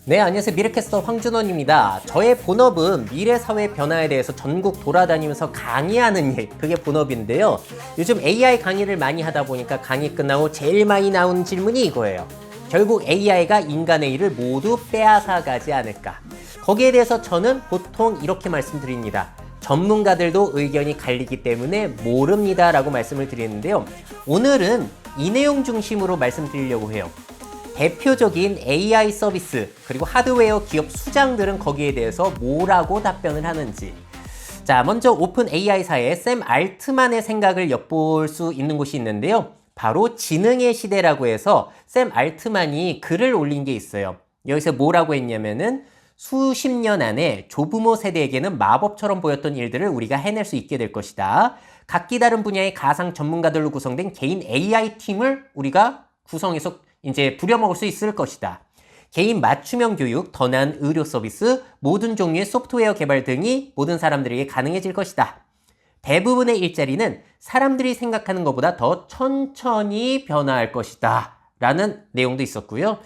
네, 안녕하세요. 미래캐스터 황준원입니다. 저의 본업은 미래 사회 변화에 대해서 전국 돌아다니면서 강의하는 일, 그게 본업인데요. 요즘 AI 강의를 많이 하다 보니까 강의 끝나고 제일 많이 나오는 질문이 이거예요. 결국 AI가 인간의 일을 모두 빼앗아가지 않을까? 거기에 대해서 저는 보통 이렇게 말씀드립니다. 전문가들도 의견이 갈리기 때문에 모릅니다 라고 말씀을 드리는데요. 오늘은 이 내용 중심으로 말씀드리려고 해요. 대표적인 AI 서비스 그리고 하드웨어 기업 수장들은 거기에 대해서 뭐라고 답변을 하는지. 자, 먼저 오픈 AI사의 샘 알트만의 생각을 엿볼 수 있는 곳이 있는데요. 바로 지능의 시대라고 해서 샘 알트만이 글을 올린 게 있어요. 여기서 뭐라고 했냐면은 수십 년 안에 조부모 세대에게는 마법처럼 보였던 일들을 우리가 해낼 수 있게 될 것이다. 각기 다른 분야의 가상 전문가들로 구성된 개인 AI 팀을 우리가 구성해서 이제 부려먹을 수 있을 것이다. 개인 맞춤형 교육, 더 나은 의료 서비스, 모든 종류의 소프트웨어 개발 등이 모든 사람들에게 가능해질 것이다. 대부분의 일자리는 사람들이 생각하는 것보다 더 천천히 변화할 것이다. 라는 내용도 있었고요.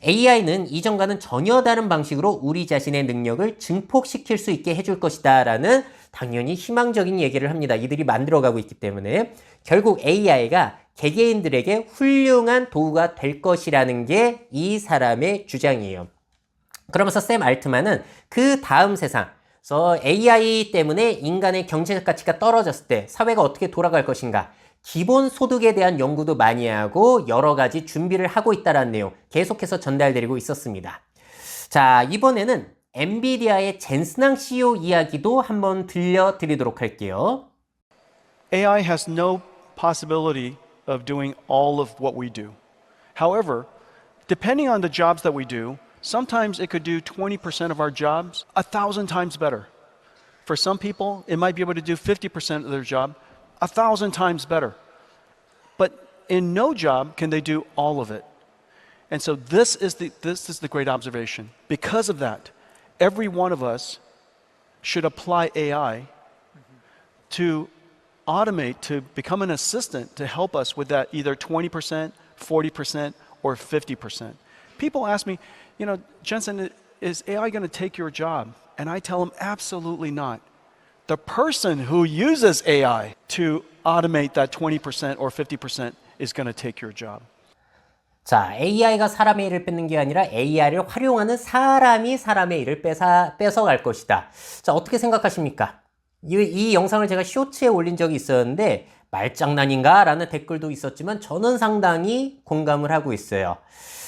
AI는 이전과는 전혀 다른 방식으로 우리 자신의 능력을 증폭시킬 수 있게 해줄 것이다. 라는 당연히 희망적인 얘기를 합니다. 이들이 만들어가고 있기 때문에. 결국 AI가 개개인들에게 훌륭한 도구가 될 것이라는 게 이 사람의 주장이에요. 그러면서 샘 알트만은 그 다음 세상, 그래서 AI 때문에 인간의 경제적 가치가 떨어졌을 때 사회가 어떻게 돌아갈 것인가, 기본소득에 대한 연구도 많이 하고 여러 가지 준비를 하고 있다는 내용 계속해서 전달드리고 있었습니다. 자, 이번에는 엔비디아의 젠슨항 CEO 이야기도 한번 들려드리도록 할게요. AI has no possibility of doing all of what we do. However, depending on the jobs that we do, sometimes it could do 20% of our jobs 1,000 times better. For some people, it might be able to do 50% of their job 1,000 times better. But in no job can they do all of it. And so this is the great observation. Because of that, every one of us should apply AI to automate, to become an assistant to help us with that either 20%, 40%, or 50%. People ask me, Jensen, is AI going to take your job? And I tell them, absolutely not. The person who uses AI to automate that 20% or 50% is going to take your job. 자, AI가 사람의 일을 뺏는 게 아니라 AI를 활용하는 사람이 사람의 일을 뺏어갈 것이다. 자, 어떻게 생각하십니까? 이 영상을 제가 쇼츠에 올린 적이 있었는데 말장난인가? 라는 댓글도 있었지만 저는 상당히 공감을 하고 있어요.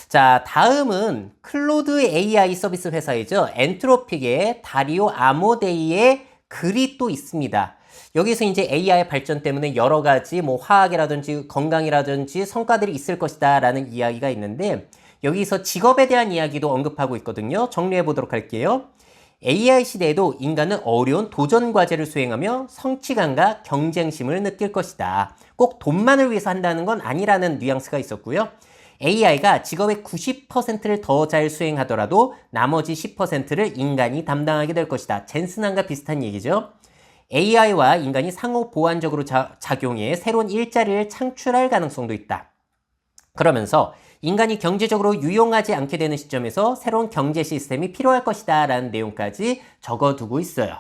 자, 다음은 클로드 AI 서비스 회사이죠. 엔트로픽의 다리오 아모데이의 글이 또 있습니다. 여기서 이제 AI 발전 때문에 여러 가지 화학이라든지 건강이라든지 성과들이 있을 것이다 라는 이야기가 있는데 여기서 직업에 대한 이야기도 언급하고 있거든요. 정리해 보도록 할게요. AI 시대에도 인간은 어려운 도전 과제를 수행하며 성취감과 경쟁심을 느낄 것이다. 꼭 돈만을 위해서 한다는 건 아니라는 뉘앙스가 있었고요. AI가 직업의 90%를 더 잘 수행하더라도 나머지 10%를 인간이 담당하게 될 것이다. 젠슨항과 비슷한 얘기죠. AI와 인간이 상호 보완적으로 작용해 새로운 일자리를 창출할 가능성도 있다. 그러면서 인간이 경제적으로 유용하지 않게 되는 시점에서 새로운 경제 시스템이 필요할 것이다 라는 내용까지 적어두고 있어요.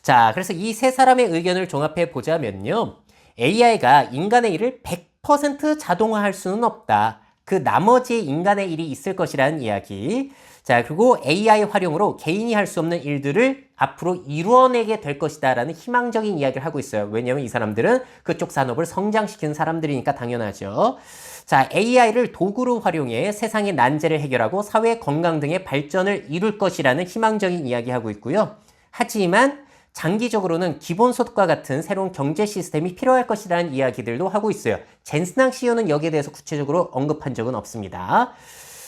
자, 그래서 이 세 사람의 의견을 종합해 보자면요. AI가 인간의 일을 100% 자동화할 수는 없다. 그 나머지 인간의 일이 있을 것이라는 이야기. 자, 그리고 AI 활용으로 개인이 할 수 없는 일들을 앞으로 이루어내게 될 것이다 라는 희망적인 이야기를 하고 있어요. 왜냐하면 이 사람들은 그쪽 산업을 성장시키는 사람들이니까 당연하죠. 자, AI를 도구로 활용해 세상의 난제를 해결하고 사회 건강 등의 발전을 이룰 것이라는 희망적인 이야기하고 있고요. 하지만 장기적으로는 기본소득과 같은 새로운 경제 시스템이 필요할 것이라는 이야기들도 하고 있어요. 젠슨항 CEO는 여기에 대해서 구체적으로 언급한 적은 없습니다.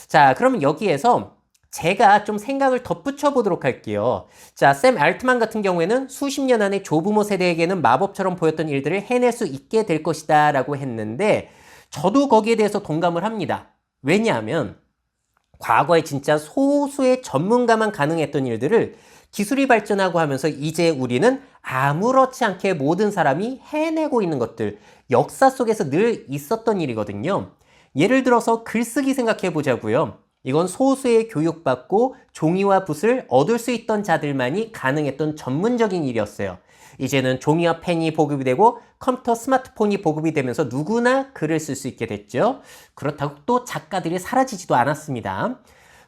자, 그러면 여기에서 제가 좀 생각을 덧붙여 보도록 할게요. 자, 샘 알트만 같은 경우에는 수십 년 안에 조부모 세대에게는 마법처럼 보였던 일들을 해낼 수 있게 될 것이다 라고 했는데 저도 거기에 대해서 동감을 합니다. 왜냐하면 과거에 진짜 소수의 전문가만 가능했던 일들을 기술이 발전하고 하면서 이제 우리는 아무렇지 않게 모든 사람이 해내고 있는 것들, 역사 속에서 늘 있었던 일이거든요. 예를 들어서 글쓰기 생각해 보자고요. 이건 소수의 교육받고 종이와 붓을 얻을 수 있던 자들만이 가능했던 전문적인 일이었어요. 이제는 종이와 펜이 보급이 되고 컴퓨터, 스마트폰이 보급이 되면서 누구나 글을 쓸 수 있게 됐죠. 그렇다고 또 작가들이 사라지지도 않았습니다.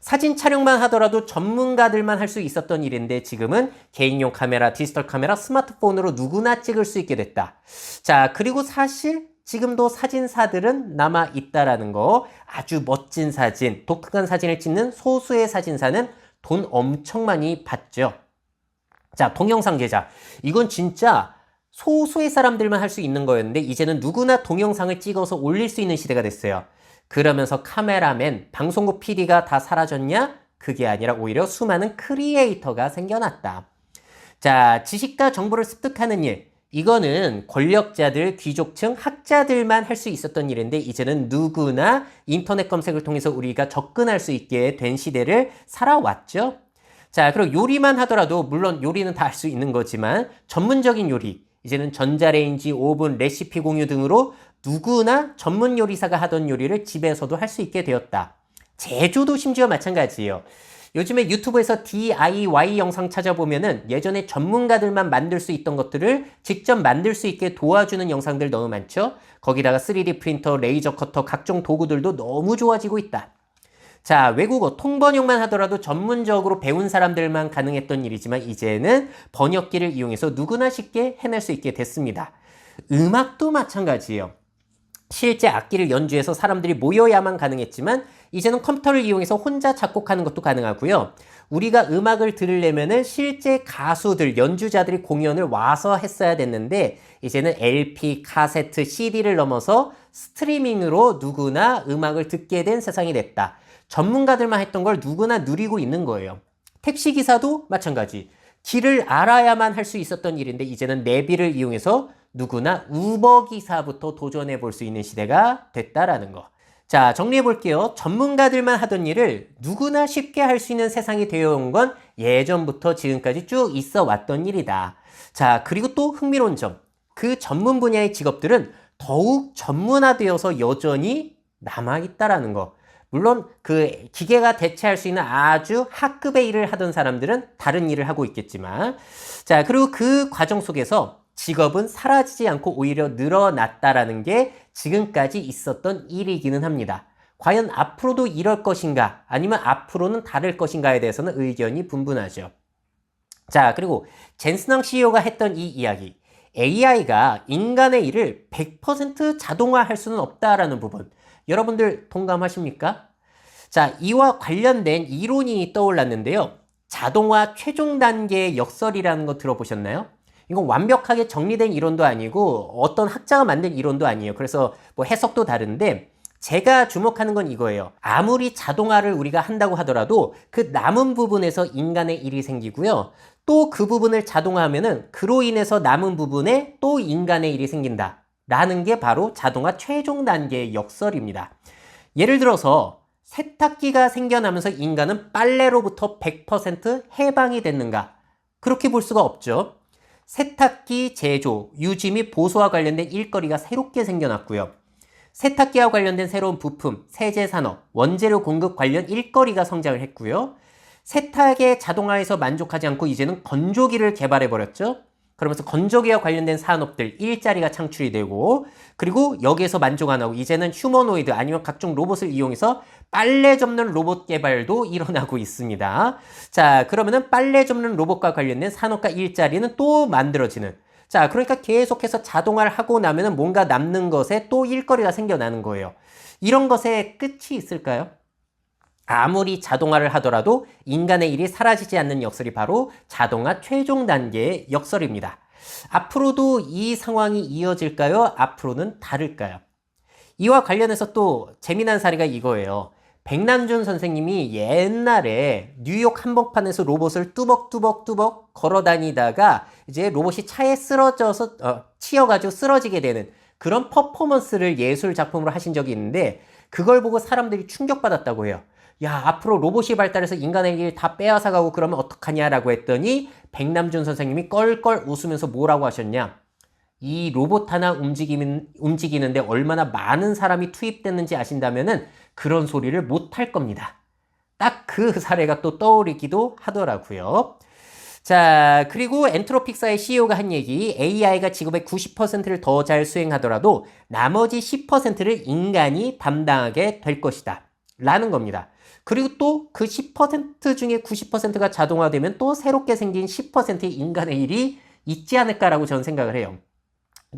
사진 촬영만 하더라도 전문가들만 할 수 있었던 일인데 지금은 개인용 카메라, 디지털 카메라, 스마트폰으로 누구나 찍을 수 있게 됐다. 자, 그리고 사실 지금도 사진사들은 남아 있다라는 거. 아주 멋진 사진, 독특한 사진을 찍는 소수의 사진사는 돈 엄청 많이 받죠. 자, 동영상 제작. 이건 진짜 소수의 사람들만 할 수 있는 거였는데 이제는 누구나 동영상을 찍어서 올릴 수 있는 시대가 됐어요. 그러면서 카메라맨, 방송국 PD가 다 사라졌냐? 그게 아니라 오히려 수많은 크리에이터가 생겨났다. 자, 지식과 정보를 습득하는 일. 이거는 권력자들, 귀족층, 학자들만 할 수 있었던 일인데 이제는 누구나 인터넷 검색을 통해서 우리가 접근할 수 있게 된 시대를 살아왔죠. 자, 그리고 요리만 하더라도 물론 요리는 다 할 수 있는 거지만 전문적인 요리, 이제는 전자레인지, 오븐, 레시피 공유 등으로 누구나 전문 요리사가 하던 요리를 집에서도 할 수 있게 되었다. 제조도 심지어 마찬가지예요. 요즘에 유튜브에서 DIY 영상 찾아보면은 예전에 전문가들만 만들 수 있던 것들을 직접 만들 수 있게 도와주는 영상들 너무 많죠? 거기다가 3D 프린터, 레이저 커터, 각종 도구들도 너무 좋아지고 있다. 자, 외국어 통번역만 하더라도 전문적으로 배운 사람들만 가능했던 일이지만 이제는 번역기를 이용해서 누구나 쉽게 해낼 수 있게 됐습니다. 음악도 마찬가지예요. 실제 악기를 연주해서 사람들이 모여야만 가능했지만 이제는 컴퓨터를 이용해서 혼자 작곡하는 것도 가능하고요. 우리가 음악을 들으려면은 실제 가수들, 연주자들이 공연을 와서 했어야 됐는데 이제는 LP, 카세트, CD를 넘어서 스트리밍으로 누구나 음악을 듣게 된 세상이 됐다. 전문가들만 했던 걸 누구나 누리고 있는 거예요. 택시기사도 마찬가지. 길을 알아야만 할 수 있었던 일인데 이제는 내비를 이용해서 누구나 우버 기사부터 도전해 볼 수 있는 시대가 됐다라는 거. 자, 정리해 볼게요. 전문가들만 하던 일을 누구나 쉽게 할 수 있는 세상이 되어 온 건 예전부터 지금까지 쭉 있어 왔던 일이다. 자, 그리고 또 흥미로운 점. 그 전문 분야의 직업들은 더욱 전문화되어서 여전히 남아 있다라는 거. 물론 그 기계가 대체할 수 있는 아주 하급의 일을 하던 사람들은 다른 일을 하고 있겠지만, 자, 그리고 그 과정 속에서 직업은 사라지지 않고 오히려 늘어났다라는 게 지금까지 있었던 일이기는 합니다. 과연 앞으로도 이럴 것인가 아니면 앞으로는 다를 것인가에 대해서는 의견이 분분하죠. 자, 그리고 젠슨왕 CEO가 했던 이 이야기. AI가 인간의 일을 100% 자동화할 수는 없다라는 부분. 여러분들 동감하십니까? 자, 이와 관련된 이론이 떠올랐는데요. 자동화 최종 단계의 역설이라는 거 들어보셨나요? 이건 완벽하게 정리된 이론도 아니고 어떤 학자가 만든 이론도 아니에요. 그래서 뭐 해석도 다른데 제가 주목하는 건 이거예요. 아무리 자동화를 우리가 한다고 하더라도 그 남은 부분에서 인간의 일이 생기고요. 또 그 부분을 자동화하면은 그로 인해서 남은 부분에 또 인간의 일이 생긴다. 라는 게 바로 자동화 최종 단계의 역설입니다. 예를 들어서 세탁기가 생겨나면서 인간은 빨래로부터 100% 해방이 됐는가? 그렇게 볼 수가 없죠. 세탁기 제조, 유지 및 보수와 관련된 일거리가 새롭게 생겨났고요. 세탁기와 관련된 새로운 부품, 세제 산업, 원재료 공급 관련 일거리가 성장을 했고요. 세탁의 자동화에서 만족하지 않고 이제는 건조기를 개발해 버렸죠. 그러면서 건조기와 관련된 산업들, 일자리가 창출이 되고, 그리고 여기에서 만족 안 하고 이제는 휴머노이드 아니면 각종 로봇을 이용해서 빨래 접는 로봇 개발도 일어나고 있습니다. 자, 그러면은 빨래 접는 로봇과 관련된 산업과 일자리는 또 만들어지는. 자, 그러니까 계속해서 자동화를 하고 나면은 뭔가 남는 것에 또 일거리가 생겨나는 거예요. 이런 것에 끝이 있을까요? 아무리 자동화를 하더라도 인간의 일이 사라지지 않는 역설이 바로 자동화 최종 단계의 역설입니다. 앞으로도 이 상황이 이어질까요? 앞으로는 다를까요? 이와 관련해서 또 재미난 사례가 이거예요. 백남준 선생님이 옛날에 뉴욕 한복판에서 로봇을 뚜벅뚜벅뚜벅 걸어 다니다가 이제 로봇이 차에 치여가지고 쓰러지게 되는 그런 퍼포먼스를 예술 작품으로 하신 적이 있는데 그걸 보고 사람들이 충격받았다고 해요. 야, 앞으로 로봇이 발달해서 인간의 일 다 빼앗아가고 그러면 어떡하냐라고 했더니 백남준 선생님이 껄껄 웃으면서 뭐라고 하셨냐? 이 로봇 하나 움직이는데 얼마나 많은 사람이 투입됐는지 아신다면은 그런 소리를 못 할 겁니다. 그 사례가 또 떠오르기도 하더라고요. 자, 그리고 엔트로픽사의 CEO가 한 얘기, AI가 직업의 90%를 더 잘 수행하더라도 나머지 10%를 인간이 담당하게 될 것이다. 라는 겁니다. 그리고 또 그 10% 중에 90%가 자동화되면 또 새롭게 생긴 10%의 인간의 일이 있지 않을까라고 저는 생각을 해요.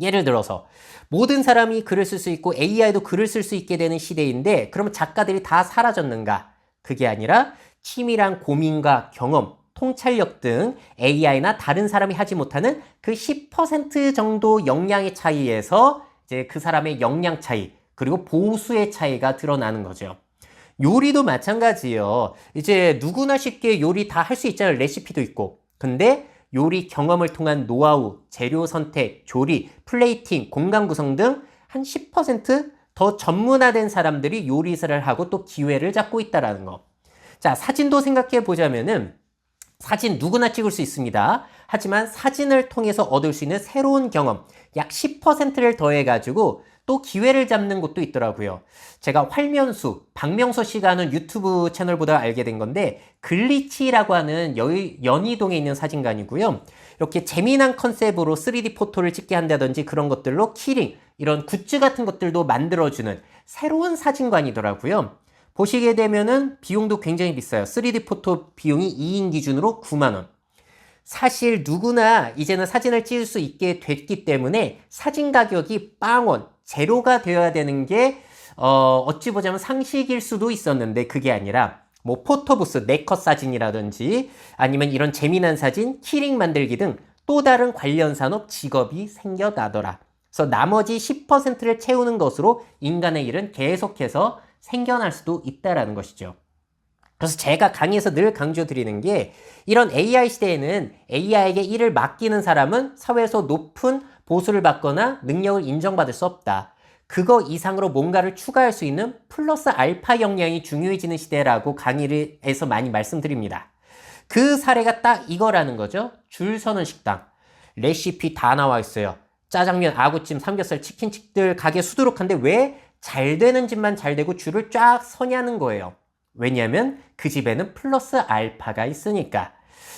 예를 들어서 모든 사람이 글을 쓸 수 있고 AI도 글을 쓸 수 있게 되는 시대인데 그러면 작가들이 다 사라졌는가? 그게 아니라 치밀한 고민과 경험, 통찰력 등 AI나 다른 사람이 하지 못하는 그 10% 정도 역량의 차이에서 이제 그 사람의 역량 차이, 그리고 보수의 차이가 드러나는 거죠. 요리도 마찬가지예요. 이제 누구나 쉽게 요리 다 할 수 있잖아요. 레시피도 있고. 근데 요리 경험을 통한 노하우, 재료 선택, 조리, 플레이팅, 공간 구성 등 한 10% 더 전문화된 사람들이 요리사를 하고 또 기회를 잡고 있다는 거. 자, 사진도 생각해 보자면은 사진 누구나 찍을 수 있습니다. 하지만 사진을 통해서 얻을 수 있는 새로운 경험, 약 10%를 더해가지고 또 기회를 잡는 곳도 있더라고요. 제가 활면수, 박명서 씨가 하는 유튜브 채널 보다 알게 된 건데 글리치라고 하는 연희동에 있는 사진관이고요. 이렇게 재미난 컨셉으로 3D 포토를 찍게 한다든지 그런 것들로 키링, 이런 굿즈 같은 것들도 만들어주는 새로운 사진관이더라고요. 보시게 되면은 비용도 굉장히 비싸요. 3D 포토 비용이 2인 기준으로 9만 원. 사실 누구나 이제는 사진을 찍을 수 있게 됐기 때문에 사진 가격이 빵원, 제로가 되어야 되는 게 어찌 보자면 상식일 수도 있었는데 그게 아니라 뭐 포토부스, 네컷 사진이라든지 아니면 이런 재미난 사진, 키링 만들기 등 또 다른 관련 산업 직업이 생겨나더라. 그래서 나머지 10%를 채우는 것으로 인간의 일은 계속해서 생겨날 수도 있다라는 것이죠. 그래서 제가 강의에서 늘 강조드리는 게 이런 AI 시대에는 AI에게 일을 맡기는 사람은 사회에서 높은 보수를 받거나 능력을 인정받을 수 없다. 그거 이상으로 뭔가를 추가할 수 있는 플러스 알파 역량이 중요해지는 시대라고 강의에서 많이 말씀드립니다. 그 사례가 딱 이거라는 거죠. 줄 서는 식당. 레시피 다 나와 있어요. 짜장면, 아구찜, 삼겹살, 치킨집들 가게 수두룩한데 왜 잘 되는 집만 잘 되고 줄을 쫙 서냐는 거예요. 왜냐하면 그 집에는 플러스 알파가 있으니까.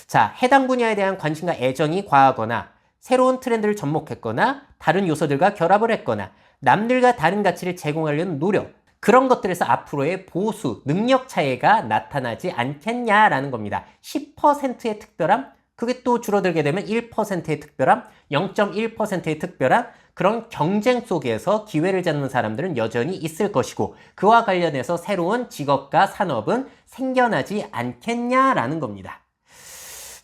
자, 해당 분야에 대한 관심과 애정이 과하거나 새로운 트렌드를 접목했거나 다른 요소들과 결합을 했거나 남들과 다른 가치를 제공하려는 노력, 그런 것들에서 앞으로의 보수, 능력 차이가 나타나지 않겠냐라는 겁니다. 10%의 특별함, 그게 또 줄어들게 되면 1%의 특별함, 0.1%의 특별함, 그런 경쟁 속에서 기회를 잡는 사람들은 여전히 있을 것이고 그와 관련해서 새로운 직업과 산업은 생겨나지 않겠냐라는 겁니다.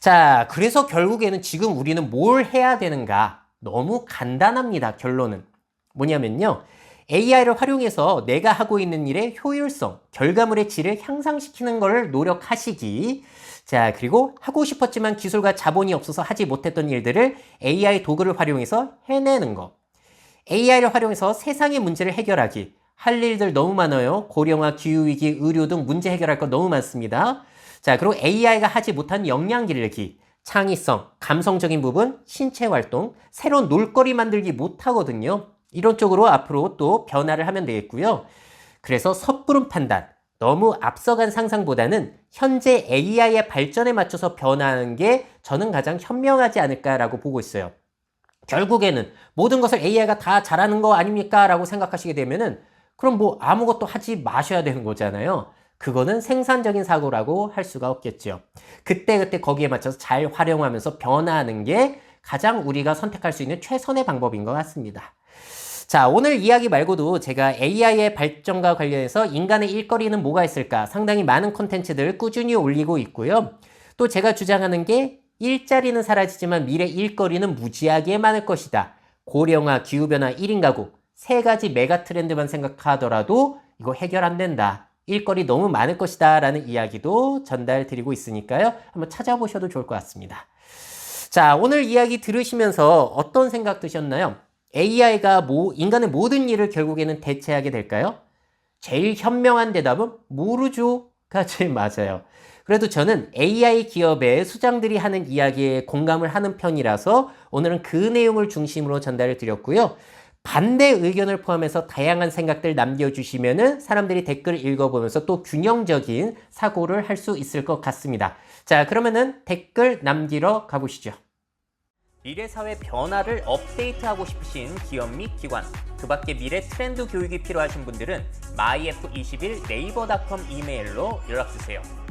자, 그래서 결국에는 지금 우리는 뭘 해야 되는가? 너무 간단합니다. 결론은. 뭐냐면요. AI를 활용해서 내가 하고 있는 일의 효율성, 결과물의 질을 향상시키는 걸 노력하시기. 자, 그리고 하고 싶었지만 기술과 자본이 없어서 하지 못했던 일들을 AI 도구를 활용해서 해내는 거. AI를 활용해서 세상의 문제를 해결하기. 할 일들 너무 많아요. 고령화, 기후위기, 의료 등 문제 해결할 거 너무 많습니다. 자, 그리고 AI가 하지 못한 역량 기르기, 창의성, 감성적인 부분, 신체 활동, 새로운 놀거리 만들기 못하거든요. 이런 쪽으로 앞으로 또 변화를 하면 되겠고요. 그래서 섣부른 판단, 너무 앞서간 상상보다는 현재 AI의 발전에 맞춰서 변화하는 게 저는 가장 현명하지 않을까라고 보고 있어요. 결국에는 모든 것을 AI가 다 잘하는 거 아닙니까? 라고 생각하시게 되면은 그럼 뭐 아무것도 하지 마셔야 되는 거잖아요. 그거는 생산적인 사고라고 할 수가 없겠죠. 그때그때 거기에 맞춰서 잘 활용하면서 변화하는 게 가장 우리가 선택할 수 있는 최선의 방법인 것 같습니다. 자, 오늘 이야기 말고도 제가 AI의 발전과 관련해서 인간의 일거리는 뭐가 있을까? 상당히 많은 콘텐츠들 꾸준히 올리고 있고요. 또 제가 주장하는 게 일자리는 사라지지만 미래 일거리는 무지하게 많을 것이다. 고령화, 기후변화, 1인 가구, 세 가지 메가 트렌드만 생각하더라도 이거 해결 안 된다. 일거리 너무 많을 것이다 라는 이야기도 전달드리고 있으니까요. 한번 찾아보셔도 좋을 것 같습니다. 자, 오늘 이야기 들으시면서 어떤 생각 드셨나요? AI가 인간의 모든 일을 결국에는 대체하게 될까요? 제일 현명한 대답은 모르죠가 제일 맞아요. 그래도 저는 AI 기업의 수장들이 하는 이야기에 공감을 하는 편이라서 오늘은 그 내용을 중심으로 전달을 드렸고요. 반대 의견을 포함해서 다양한 생각들 남겨주시면은 사람들이 댓글을 읽어보면서 또 균형적인 사고를 할 수 있을 것 같습니다. 자, 그러면은 댓글 남기러 가보시죠. 미래 사회 변화를 업데이트하고 싶으신 기업 및 기관, 그 밖에 미래 트렌드 교육이 필요하신 분들은 myf21 네이버닷컴 이메일로 연락주세요.